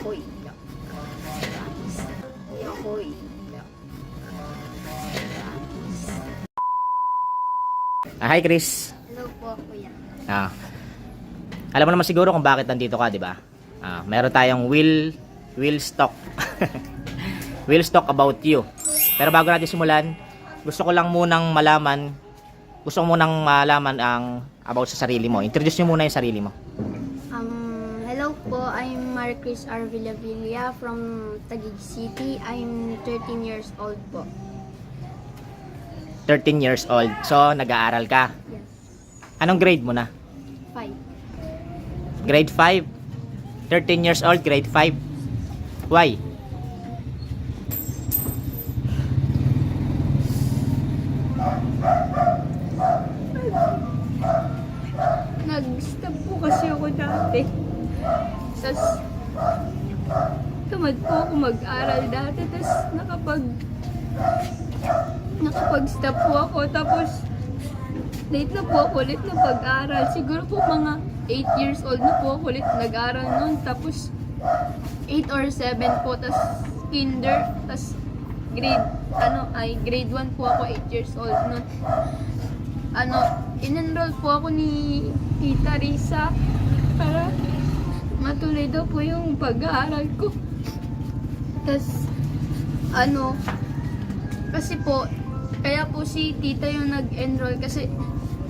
ako iiyak. Promise. Hindi ako iiyak. Promise. Hi Chris. Hello po, kuya. Alam mo naman siguro kung bakit nandito ka, di ba? Meron tayong will stock. Will stock about you. Pero bago natin simulan, gusto ko munang malaman ang about sa sarili mo. Introduce nyo muna yung sarili mo. Hello po, I'm Marcris R. Villavilla from Taguig City. I'm 13 years old po. 13 years old. So, nag-aaral ka. Yes. Anong grade mo na? 5. Grade 5. 13 years old, grade 5. Why? Nag-stop po kasi ako dati. Tapos, tamad po ako mag-aral dati. Tapos, nakapag-stop po ako. Tapos, late na po ako ulit na pag-aral. Siguro po mga 8 years old na po ako ulit nag-aral noon. Tapos, 8 or 7 po. Tapos, kinder. Tapos, grade 1 po ako, 8 years old noon. In-enroll po ako ni Tita Risa para matuloy daw po yung pag-aaral ko. Tapos, kasi po, kaya po si Tita yung nag-enroll kasi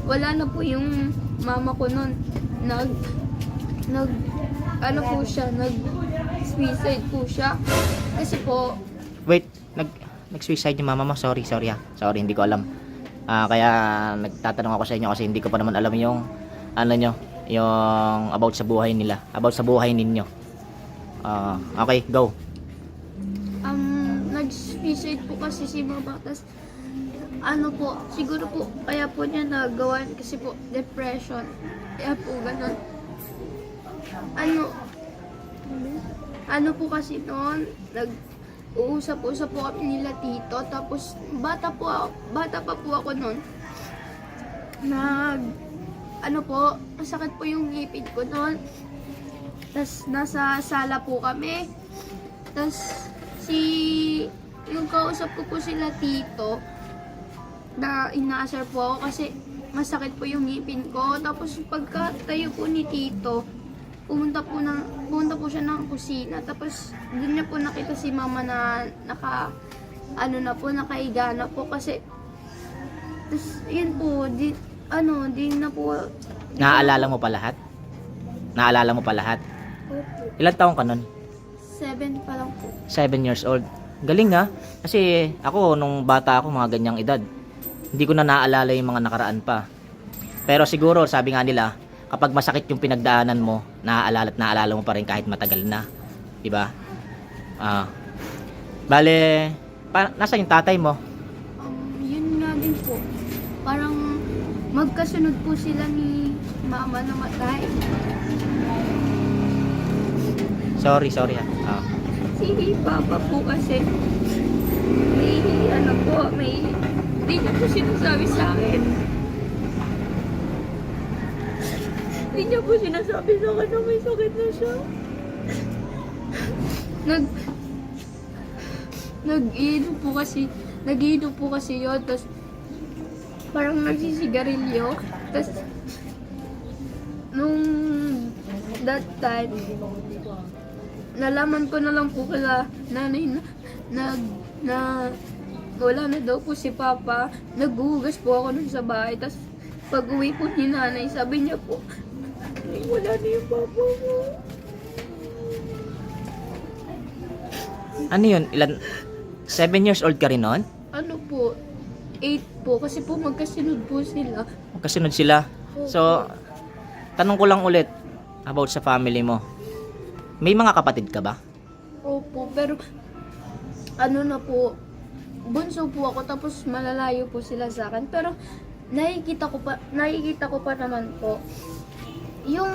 wala na po yung mama ko nun. Nag-suicide po siya. Kasi po, Wait, nag-suicide yung mama mo? Sorry Sorry, hindi ko alam. Kaya nagtatanong ako sa inyo kasi hindi ko pa naman alam yung yung about sa buhay nila, about sa buhay ninyo. Okay, go. nag-suicide po kasi si mama. Tas, siguro po, kaya po niya nagawa kasi po, depression. Kaya po, ganun. Po kasi noon, uusap-usap po kami nila tito. Tapos, bata pa po ako noon. Masakit po yung ngipin ko noon. Tapos, nasa sala po kami. Tapos, yung kausap ko po sila tito, na inaasar po ako kasi masakit po yung ngipin ko. Tapos, pagka tayo po ni tito, pumunta po siya ng kusina. Tapos, doon niya po nakita si mama na nakahiga na po kasi, tapos, yun po, di na po. Naaalala mo pa lahat? Naalala mo pa lahat? Opo. Ilang taong ka nun? 7 pa lang po. 7 years old. Galing ha? Kasi ako, nung bata ako, mga ganyang edad, hindi ko na naaalala yung mga nakaraan pa. Pero siguro, sabi nga nila, kapag masakit yung pinagdaanan mo, naaalala mo pa rin kahit matagal na. Diba? Bale, nasa yung tatay mo? Yun nga din po. Parang magkasunod po sila ni mama na matay. Sorry ha. Si papa po kasi, hindi niya po sinasabi sa akin. Hindi niya po sinasabi sa akin na may sakit na siya. Nag-iinom po kasi yun. Tapos, parang nagsisigarilyo. Tapos, nung that time, nalaman ko na lang po kala nanay na wala na daw po si papa. Naghuhugas po ako nun sa bahay. Tapos, pag uwi po ni nanay, sabi niya po, wala na yung papa mo. Ano yun? 7 years old ka rin nun? 8 po. Kasi po magkasunod po sila. Magkasunod sila. So, tanong ko lang ulit about sa family mo. May mga kapatid ka ba? Opo, pero bunso po ako tapos malalayo po sila sa akin. Pero nakikita ko pa naman po yung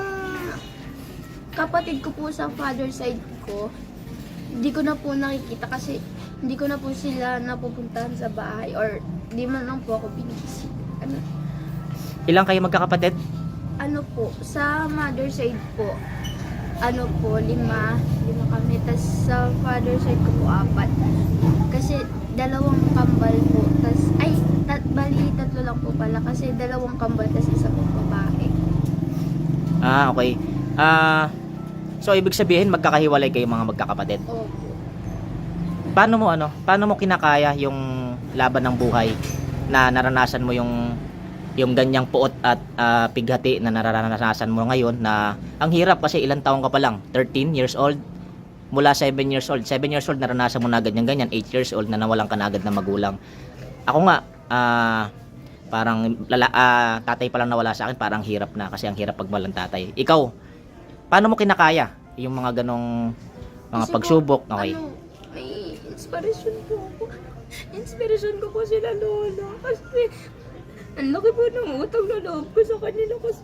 kapatid ko po sa father side ko. Hindi ko na po nakikita kasi hindi ko na po sila napupuntahan sa bahay or di man lang po ako binibisita. Ilang kayo magkakapatid? Sa mother side po, 5 kami. father side ko po 4. Kasi 2 kambal po. Bali 3 lang po pala. Kasi 2 kambal, tas isa po babae. Okay. So ibig sabihin magkakahiwalay kayo mga magkakapatid. Opo. Paano mo kinakaya yung laban ng buhay na naranasan mo yung ganyang puot at pighati na nararanasan mo ngayon, na ang hirap kasi ilang taon ka pa lang, 13 years old, mula 7 years old naranasan mo na ganyan, 8 years old na nawalan ka na agad ng magulang. Ako nga, parang tatay pa lang nawala sa akin, parang hirap na, kasi ang hirap pag walang tatay. Ikaw, paano mo kinakaya yung mga ganong mga Kasi pagsubok? po, Okay. may inspiration po ako. Inspiration ko po sila lola. Kasi ang laki po ng utang na loob ko sa kanila. Kasi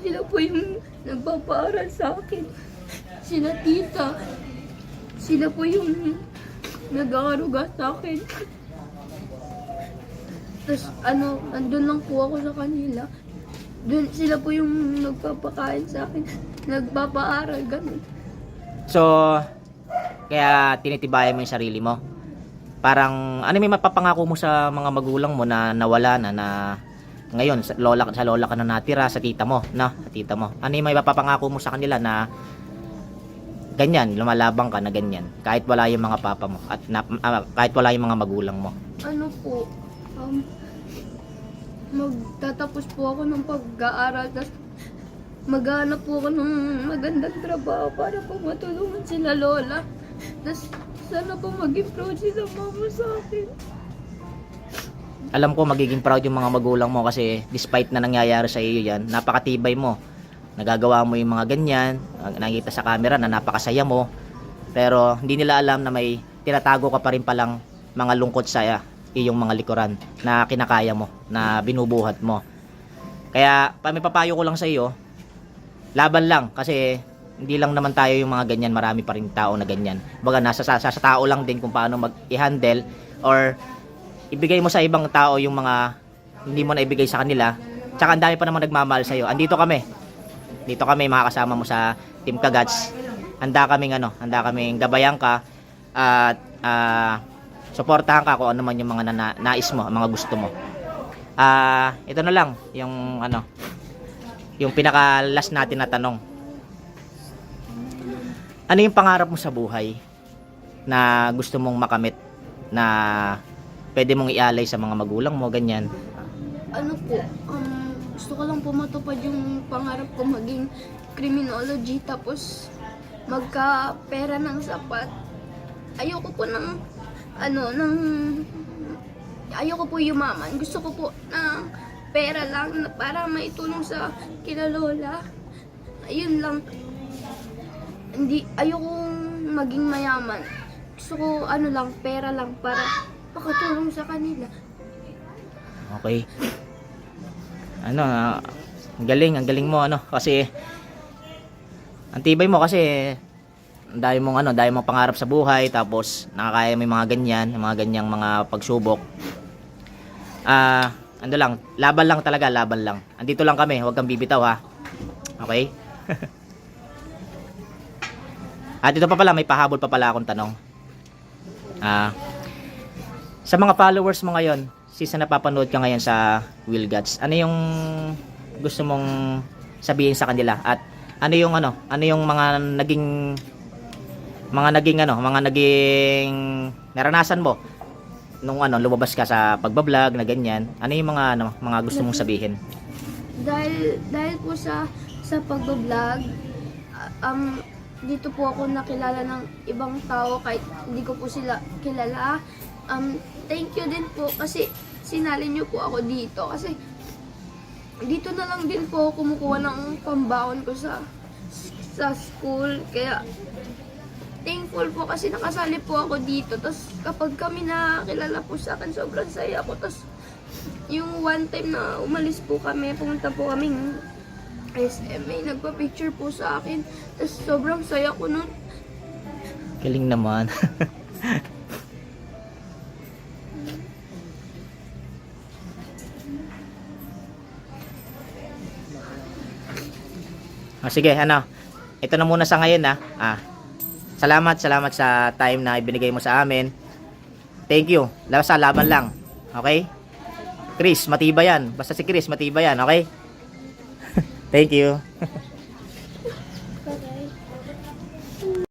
sila po yung nagpapaaral sa akin. Sila tita. Sila po yung nag-aaruga sa akin. Tapos andun lang po ako sa kanila. Doon sila po yung nagpapakain sa akin. Nagpapaaral, ganun. So, kaya tinitibayan mo yung sarili mo. Parang, ano may mapapangako mo sa mga magulang mo na nawala na ngayon, sa lola ka na natira, sa tita mo, no? Sa tita mo. Ano yung may mapapangako mo sa kanila na ganyan, lumalabang ka na ganyan, kahit wala yung mga papa mo, at kahit wala yung mga magulang mo? Ano po, magtatapos po ako ng pag-aaral, tapos maghanap po ako ng magandang trabaho para po matulungan sila lola. Tapos sana po maging proud sila mama sa akin. Alam ko magiging proud yung mga magulang mo, kasi despite na nangyayari sa iyo yan, napakatibay mo. Nagagawa mo yung mga ganyan, nakikita sa camera na napakasaya mo, pero hindi nila alam na may tinatago ka pa rin palang mga lungkot sa iyong mga likuran na kinakaya mo, na binubuhat mo. Kaya may papayo ko lang sa iyo, laban lang, kasi hindi lang naman tayo yung mga ganyan, marami pa rin tao na ganyan. Baga nasa sa tao lang din kung paano mag-i-handle or ibigay mo sa ibang tao yung mga hindi mo na ibigay sa kanila. Tsaka ang dami pa namang nagmamahal sa iyo. Andito kami. Dito kami, makakasama mo sa Team Kagats. Handa kaming gabayan ka at suportahan ka kung ano man yung mga nais mo, mga gusto mo. Ito na lang yung pinaka last natin na tanong. Ano yung pangarap mo sa buhay na gusto mong makamit, na pwede mong ialay sa mga magulang mo, ganyan? Ano po, gusto ko lang po matupad yung pangarap ko maging criminology, tapos magka-pera ng sapat. Ayoko po ayoko po yumaman. Gusto ko po ng pera lang para maitulong sa kila lola. Ayun lang. Ayokong maging mayaman. Gusto ko pera lang para makatulong sa kanila. Okay. Ang galing mo kasi ang tibay mo, kasi dahil mong pangarap sa buhay, tapos nakakaya mo yung mga ganyan, mga ganyang mga pagsubok. Laban lang talaga, laban lang. Andito lang kami, huwag kang bibitaw, ha. Okay? At ito pa pala, may pahabol pa pala akong tanong. Sa mga followers mo ngayon, since napapanood ka ngayon sa Will Gods, ano yung gusto mong sabihin sa kanila? At ano yung mga naging naranasan mo nung lumabas ka sa pagbablog na ganyan? Ano yung mga gusto mong sabihin? Dahil po sa pagbablog, dito po ako nakilala ng ibang tao kahit hindi ko po sila kilala. Thank you din po kasi sinali niyo po ako dito, kasi dito na lang din po ako kumukuha ng pambaon ko sa school. Kaya thankful po kasi nakasali po ako dito. Tapos kapag kami nakilala po sa akin, sobrang saya ko. Tapos yung one time na umalis po kami, pumunta po kaming SMA, nagpa-picture po sa akin. Tapos sobrang saya ko nun. Galing naman. Sige, ito na muna sa ngayon, ha. Salamat sa time na ibinigay mo sa amin. Thank you. Sa laban lang. Okay? Chris, matibay yan. Basta si Chris, matibay yan. Okay? Thank you.